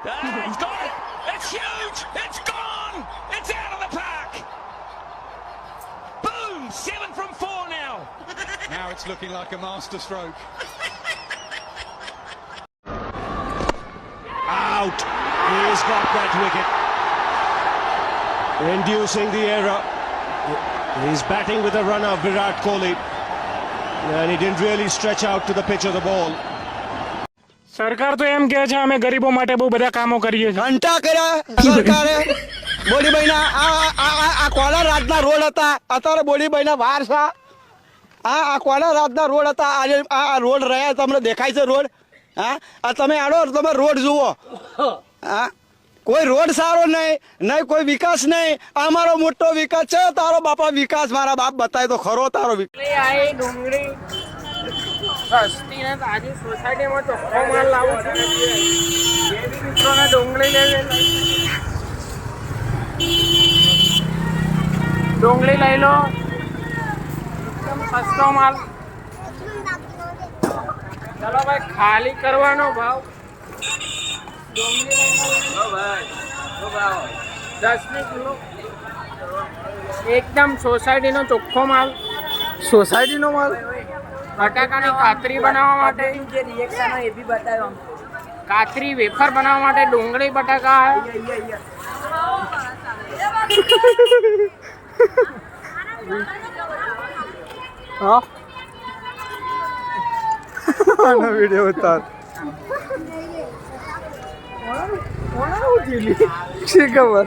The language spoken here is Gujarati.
He's got it. It's huge. It's gone. It's out of the park. Boom. 7 from 4 now. Now it's looking like a master stroke. Out. He's got that wicket. Inducing the error. He's batting with a runner, Virat Kohli. And he didn't really stretch out to the pitch of the ball. સરકાર તો એમ કહે છે અમે ગરીબો માટે બહુ બધા કામો કરીએ છીએ. ઘંટા કર્યા સરકારે. બોડીભાઈના આ કોના રાજના રોડ હતા, અત્યારે બોડીભાઈના વાર છે. આ કોના રાજના રોડ હતા, આજે આ રોડ રહ્યા તમને દેખાય છે રોડ? હા, આ તમે આડો તમે રોડ જુઓ. હા, કોઈ રોડ સારો નહીં કોઈ વિકાસ નહીં. અમારો મોટો વિકાસ છે. તારો બાપા વિકાસ મારા બાપ બતાય તો ખરો તારો વિકાસ. ડુંગળી સસ્તી ને તાજી સોસાયટીમાં ચોખ્ખો માલ લાવું છું. મિત્રોને ડુંગળી લઈ લો, એકદમ સસ્તો માલ. ચલો ભાઈ, ખાલી કરવાનો ભાવ. 10 કિલો એકદમ સોસાયટીનો ચોખ્ખો માલ. સોસાયટીનો માલ. બટાકાની કાતરી બનાવવા માટે જે રિએક્શન હોય એ બી બતાવ્યો. કાતરી વેફર બનાવવા માટે ડુંગળી બટાકા. હા, વિડીયો ઉતાર. શી ખબર.